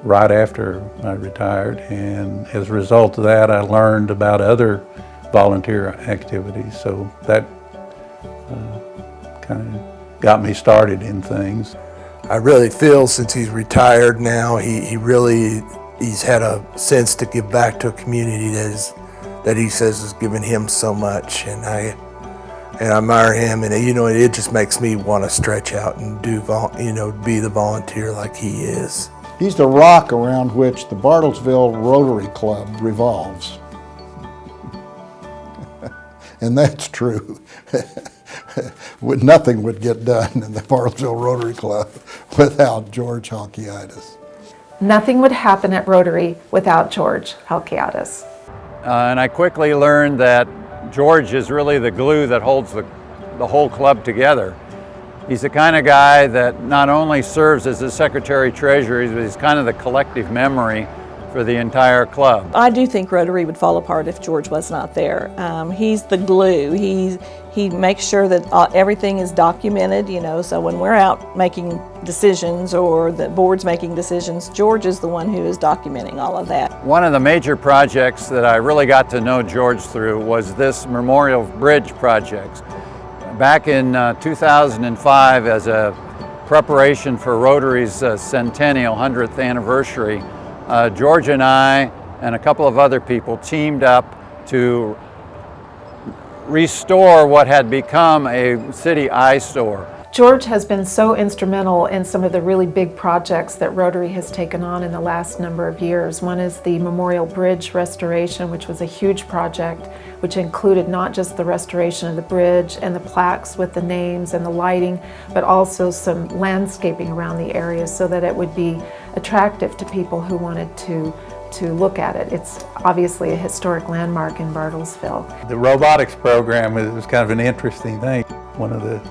right after I retired, and as a result of that I learned about other volunteer activities, so that kind of got me started in things. I really feel since he's retired now, he's had a sense to give back to a community that he says has given him so much, and I admire him, and it just makes me want to stretch out and be the volunteer like he is. He's the rock around which the Bartlesville Rotary Club revolves. And that's true. Nothing would get done in the Bartlesville Rotary Club without George Halkiades. Nothing would happen at Rotary without George Halkiades. And I quickly learned that George is really the glue that holds the whole club together. He's the kind of guy that not only serves as the secretary-treasurer, but he's kind of the collective memory for the entire club. I do think Rotary would fall apart if George was not there. He's the glue. He makes sure that everything is documented, so when we're out making decisions or the board's making decisions, George is the one who is documenting all of that. One of the major projects that I really got to know George through was this Memorial Bridge project. Back in 2005, as a preparation for Rotary's centennial 100th anniversary, George and I and a couple of other people teamed up to restore what had become a city eyesore. George has been so instrumental in some of the really big projects that Rotary has taken on in the last number of years. One is the Memorial Bridge restoration, which was a huge project, which included not just the restoration of the bridge and the plaques with the names and the lighting, but also some landscaping around the area so that it would be attractive to people who wanted to look at it. It's obviously a historic landmark in Bartlesville. The robotics program was kind of an interesting thing. One of the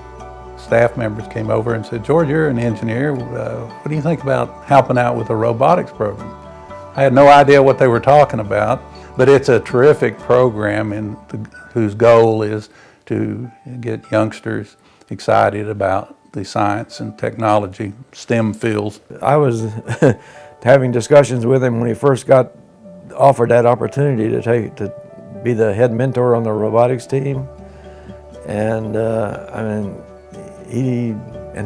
staff members came over and said, "George, you're an engineer. What do you think about helping out with the robotics program?" I had no idea what they were talking about, but it's a terrific program whose goal is to get youngsters excited about the science and technology, STEM fields. I was having discussions with him when he first got offered that opportunity to be the head mentor on the robotics team, and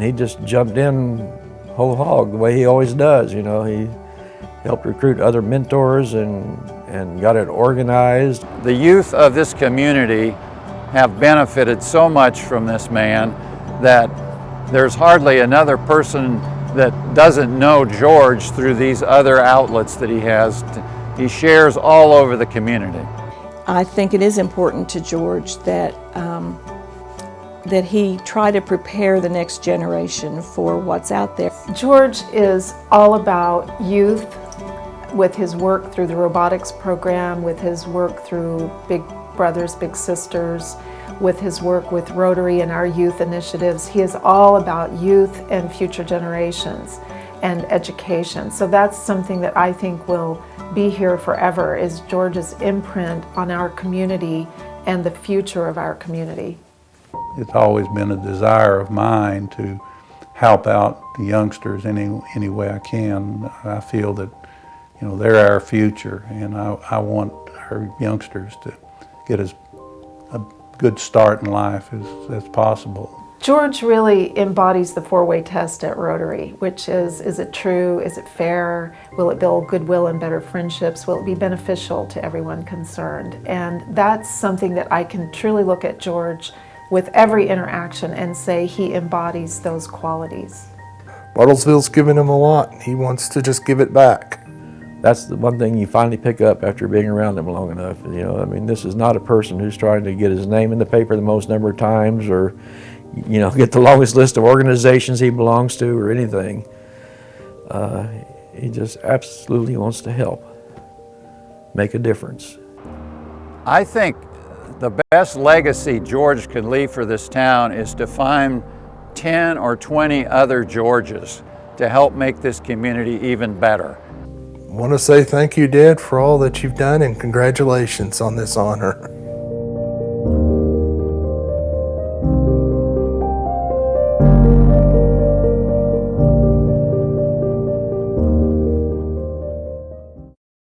he just jumped in whole hog the way he always does. He helped recruit other mentors and got it organized. The youth of this community have benefited so much from this man that there's hardly another person that doesn't know George through these other outlets that he has. He shares all over the community. I think it is important to George that that he try to prepare the next generation for what's out there. George is all about youth with his work through the robotics program, with his work through Big Brothers, Big Sisters, with his work with Rotary and our youth initiatives. He is all about youth and future generations and education. So that's something that I think will be here forever, is George's imprint on our community and the future of our community. It's always been a desire of mine to help out the youngsters any way I can. I feel that they're our future, and I want our youngsters to get a good start in life as possible. George really embodies the four-way test at Rotary, which is it true, is it fair, will it build goodwill and better friendships, will it be beneficial to everyone concerned? And that's something that I can truly look at George with every interaction and say he embodies those qualities. Bartlesville's given him a lot. He wants to just give it back. That's the one thing you finally pick up after being around him long enough. This is not a person who's trying to get his name in the paper the most number of times or get the longest list of organizations he belongs to or anything. He just absolutely wants to help, make a difference. I think the best legacy George could leave for this town is to find 10 or 20 other Georges to help make this community even better. I want to say thank you, Dad, for all that you've done, and congratulations on this honor.